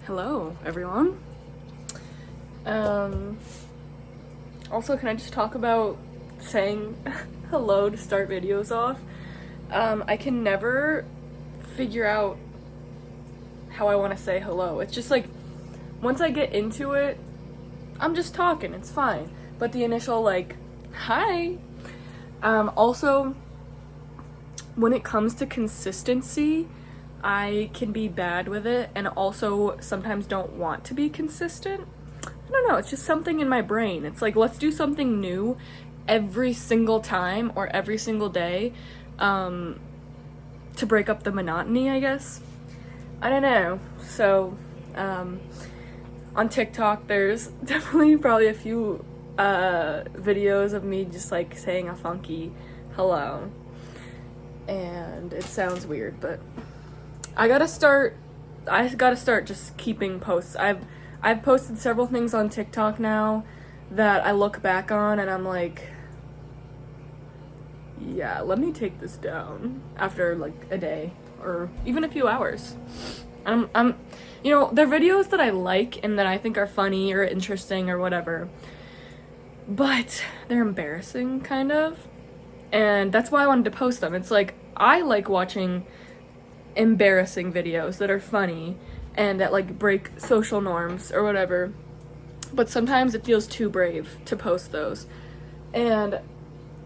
Hello, everyone. Also, can I just talk about saying hello to start videos off? I can never figure out how I want to say hello. It's just like, once I get into it, I'm just talking, it's fine. But the initial, like, hi. Also, when it comes to consistency, I can be bad with it, and also sometimes don't want to be consistent. I don't know, it's just something in my brain. It's like, let's do something new every single time or every single day to break up the monotony, I guess. I don't know. So, on TikTok, there's definitely probably a few videos of me just like saying a funky hello. And it sounds weird, but I gotta start just keeping posts. I've posted several things on TikTok now that I look back on and I'm like, yeah, let me take this down after like a day or even a few hours. I'm you know, they're videos that I like and that I think are funny or interesting or whatever, but they're embarrassing kind of, and that's why I wanted to post them. It's like, I like watching embarrassing videos that are funny and that like break social norms or whatever, but sometimes it feels too brave to post those. And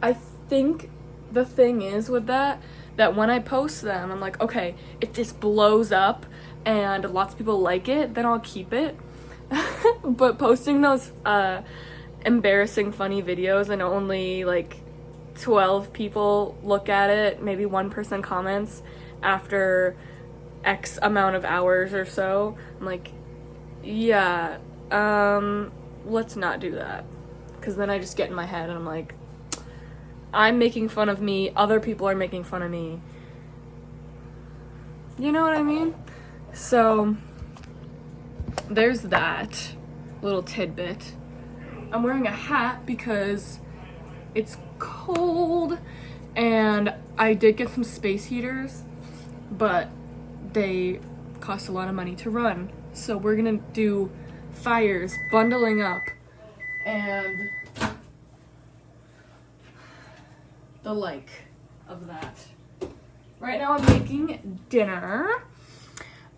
I think the thing is with that when I post them, I'm like, okay, if this blows up and lots of people like it, then I'll keep it. But posting those embarrassing funny videos and only like 12 people look at it, maybe one person comments after X amount of hours or so, I'm like, yeah, let's not do that. Because then I just get in my head and I'm like, I'm making fun of me, other people are making fun of me. You know what I mean? So, there's that little tidbit. I'm wearing a hat because it's cold, and I did get some space heaters, but they cost a lot of money to run. So we're gonna do fires, bundling up, and the like of that. Right now I'm making dinner.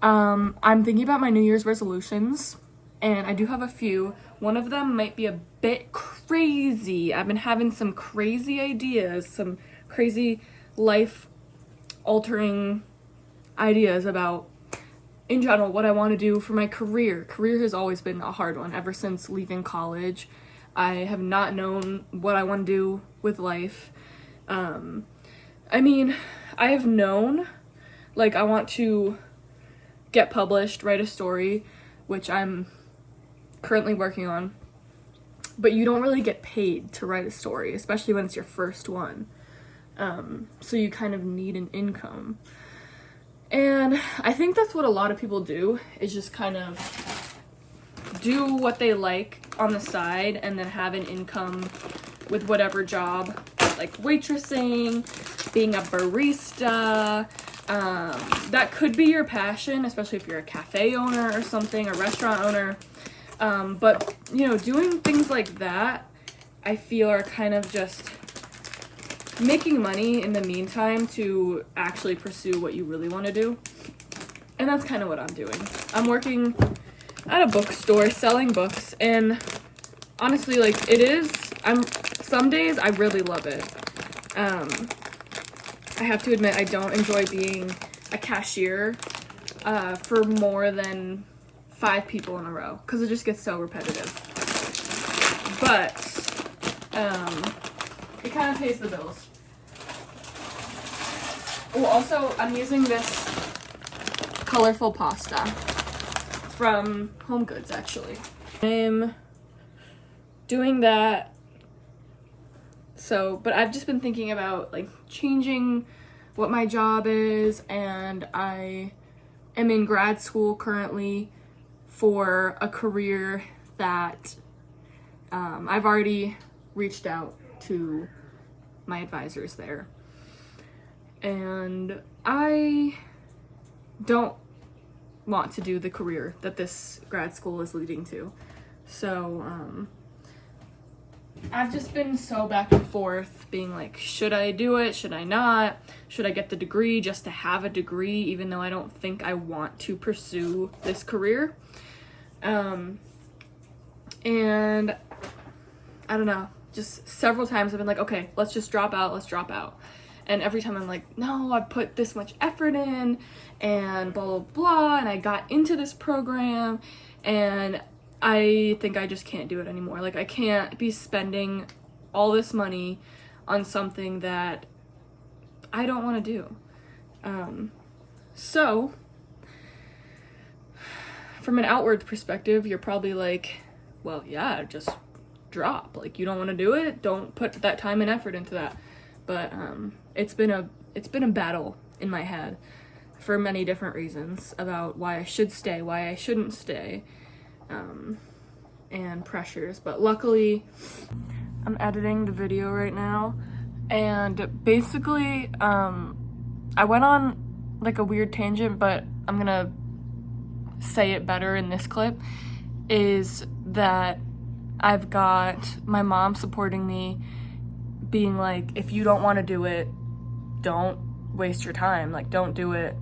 I'm thinking about my New Year's resolutions, and I do have a few. One of them might be a bit crazy. I've been having some crazy ideas, some crazy life-altering ideas about, in general, what I want to do for my career. Career has always been a hard one ever since leaving college. I have not known what I want to do with life. I mean, I have known, like, I want to get published, write a story, which I'm currently working on, but you don't really get paid to write a story, especially when it's your first one. So you kind of need an income. And I think that's what a lot of people do, is just kind of do what they like on the side and then have an income with whatever job, like waitressing, being a barista. That could be your passion, especially if you're a cafe owner or something, a restaurant owner. But, you know, doing things like that, I feel are kind of just making money in the meantime to actually pursue what you really want to do. And that's kind of what I'm doing. I'm working at a bookstore selling books, and honestly, like, some days I really love it. I have to admit, I don't enjoy being a cashier for more than 5 people in a row, because it just gets so repetitive. But it kind of pays the bills. Oh, also, I'm using this colorful pasta from Home Goods, actually. I'm doing that. So, but I've just been thinking about like changing what my job is, and I am in grad school currently for a career that I've already reached out to my advisors there. And I don't want to do the career that this grad school is leading to. So I've just been so back and forth, being like, should I do it? Should I not? Should I get the degree just to have a degree, even though I don't think I want to pursue this career? And I don't know, just several times I've been like, okay, let's just drop out. And every time I'm like, no, I put this much effort in and blah, blah, blah. And I got into this program and I think I just can't do it anymore. Like, I can't be spending all this money on something that I don't want to do. So from an outward perspective, you're probably like, well, yeah, just drop. Like, you don't want to do it, don't put that time and effort into that. But it's been a battle in my head for many different reasons about why I should stay, why I shouldn't stay, and pressures. But luckily, I'm editing the video right now, and basically I went on like a weird tangent, but I'm gonna say it better in this clip, is that I've got my mom supporting me, being like, if you don't want to do it, don't waste your time, like, don't do it,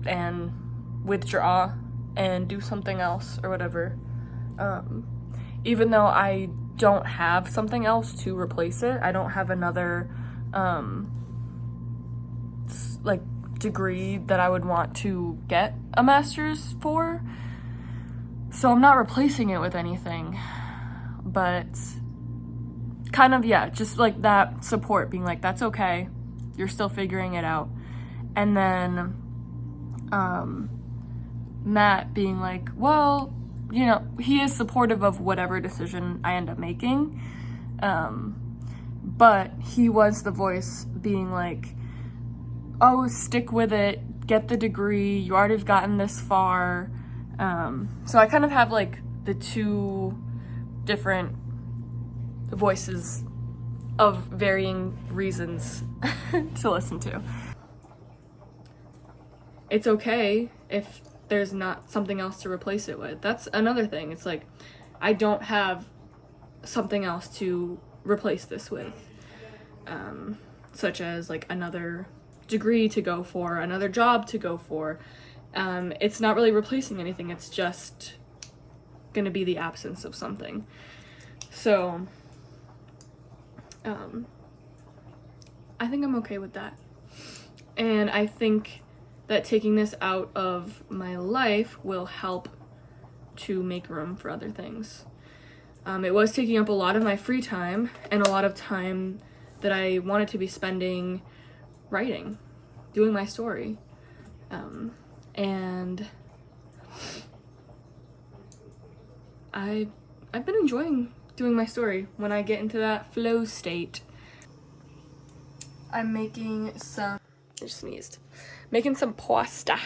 and withdraw and do something else or whatever. Even though I don't have something else to replace it, I don't have another like degree that I would want to get a master's for, so I'm not replacing it with anything. But kind of, yeah, just like that support, being like, that's okay, you're still figuring it out. And then Matt being like, well, you know, he is supportive of whatever decision I end up making, but he was the voice being like, oh, stick with it, get the degree, you already have gotten this far. So I kind of have like the two different voices of varying reasons to listen to. It's okay if there's not something else to replace it with. That's another thing. It's like, I don't have something else to replace this with, such as like another degree to go for, another job to go for. It's not really replacing anything. It's just gonna be the absence of something. So I think I'm okay with that. And I think that taking this out of my life will help to make room for other things. It was taking up a lot of my free time and a lot of time that I wanted to be spending writing, doing my story. And I've been enjoying doing my story when I get into that flow state. I'm making some, I just sneezed, making some pasta,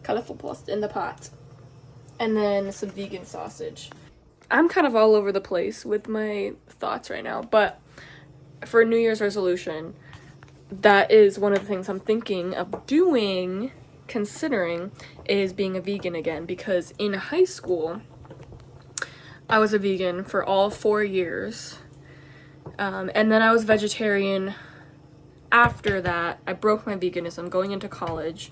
colorful pasta in the pot, and then some vegan sausage. I'm kind of all over the place with my thoughts right now, but for a New Year's resolution, that is one of the things I'm thinking of doing, considering, is being a vegan again, because in high school, I was a vegan for all 4 years, and then I was vegetarian. After that, I broke my veganism going into college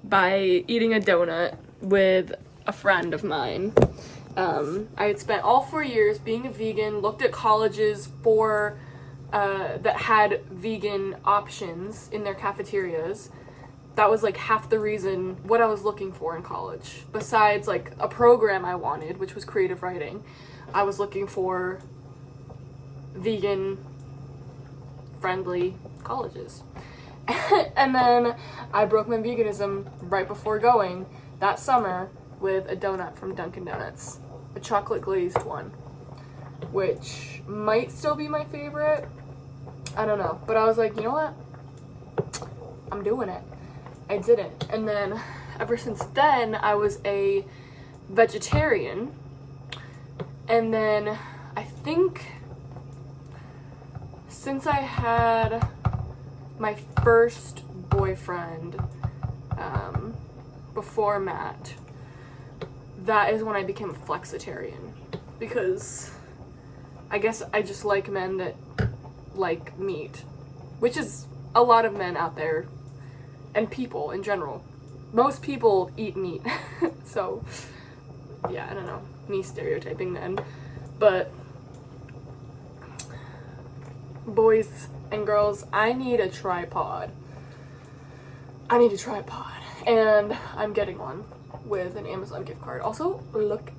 by eating a donut with a friend of mine. I had spent all 4 years being a vegan, looked at colleges for that had vegan options in their cafeterias. That was like half the reason what I was looking for in college. Besides like a program I wanted, which was creative writing, I was looking for vegan friendly colleges. And then I broke my veganism right before going that summer with a donut from Dunkin' Donuts, a chocolate glazed one, which might still be my favorite. I don't know, but I was like, you know what? I'm doing it. I did it. And then ever since then, I was a vegetarian. And then I think since I had my first boyfriend, before Matt, that is when I became a flexitarian, because I guess I just like men that like meat, which is a lot of men out there, and people in general. Most people eat meat. So yeah, I don't know, me stereotyping men, but boys and girls, I need a tripod. And I'm getting one with an Amazon gift card. Also, look,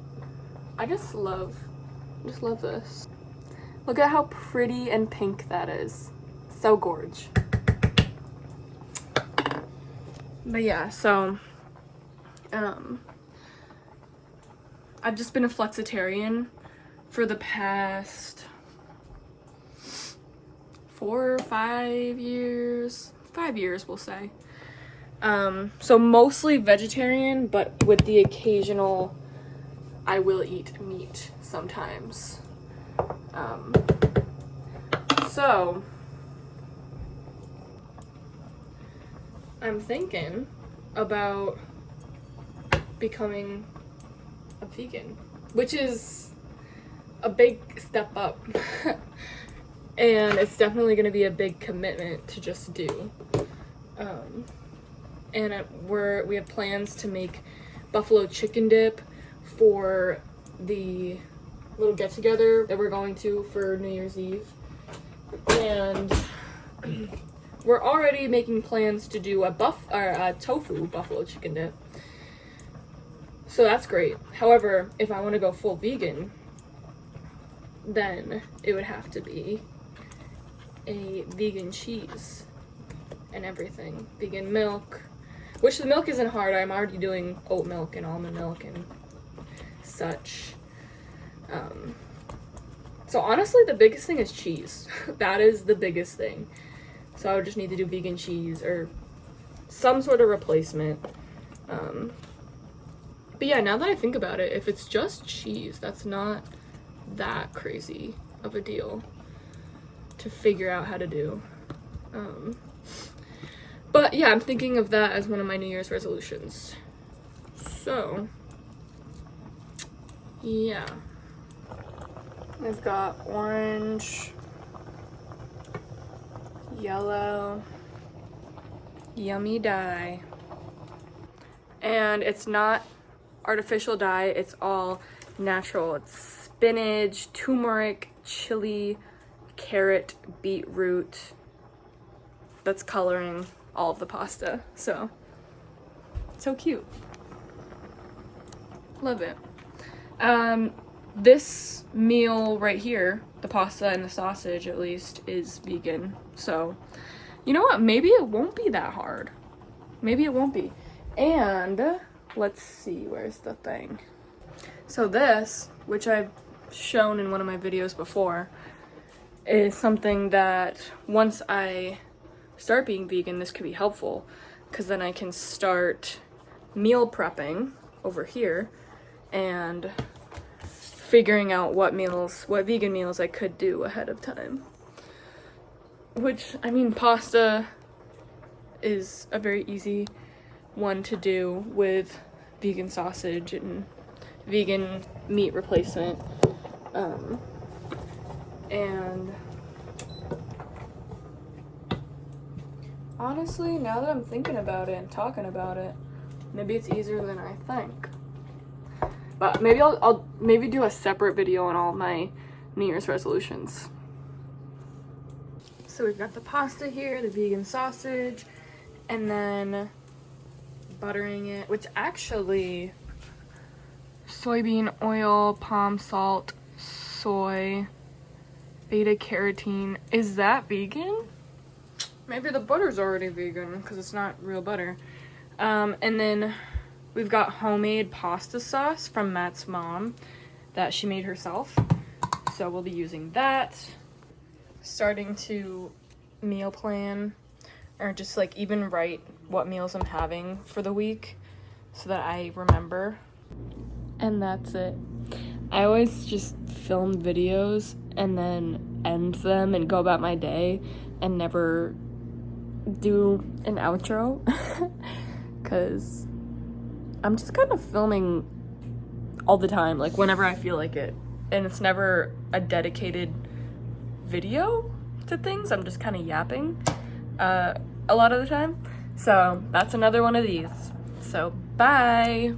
I just love this. Look at how pretty and pink that is. So gorge. But yeah, so I've just been a flexitarian for the past 4 or 5 years. 5 years, we'll say. So mostly vegetarian, but with the occasional, I will eat meat sometimes. So I'm thinking about becoming a vegan, which is a big step up. And it's definitely going to be a big commitment to just do. And we have plans to make buffalo chicken dip for the little get-together that we're going to for New Year's Eve. And we're already making plans to do a tofu buffalo chicken dip. So that's great. However, if I want to go full vegan, then it would have to be a vegan cheese and everything. Vegan milk, which the milk isn't hard. I'm already doing oat milk and almond milk and such. So honestly, the biggest thing is cheese. That is the biggest thing. So I would just need to do vegan cheese or some sort of replacement. But yeah, now that I think about it, if it's just cheese, that's not that crazy of a deal to figure out how to do. But yeah, I'm thinking of that as one of my New Year's resolutions. So yeah, I've got orange, yellow, yummy dye, and it's not artificial dye, it's all natural. It's spinach, turmeric, chili, carrot, beetroot. That's coloring all of the pasta. So cute. Love it. This meal right here, the pasta and the sausage at least, is vegan. So you know what? Maybe it won't be that hard. Maybe it won't be. And let's see, where's the thing? So this, which I've shown in one of my videos before, is something that once I start being vegan, this could be helpful, because then I can start meal prepping over here and figuring out what vegan meals I could do ahead of time. Which, I mean, pasta is a very easy one to do with vegan sausage and vegan meat replacement. And honestly, now that I'm thinking about it and talking about it, maybe it's easier than I think. But maybe I'll maybe do a separate video on all my New Year's resolutions. So we've got the pasta here, the vegan sausage, and then buttering it, which actually soybean oil, palm salt, soy, beta carotene. Is that vegan? Maybe the butter's already vegan because it's not real butter. And then we've got homemade pasta sauce from Matt's mom that she made herself. So we'll be using that. Starting to meal plan, or just like even write what meals I'm having for the week so that I remember. And that's it. I always just film videos and then end them and go about my day and never do an outro because I'm just kind of filming all the time, like whenever I feel like it. And it's never a dedicated video to things. I'm just kind of yapping a lot of the time. So that's another one of these. So bye.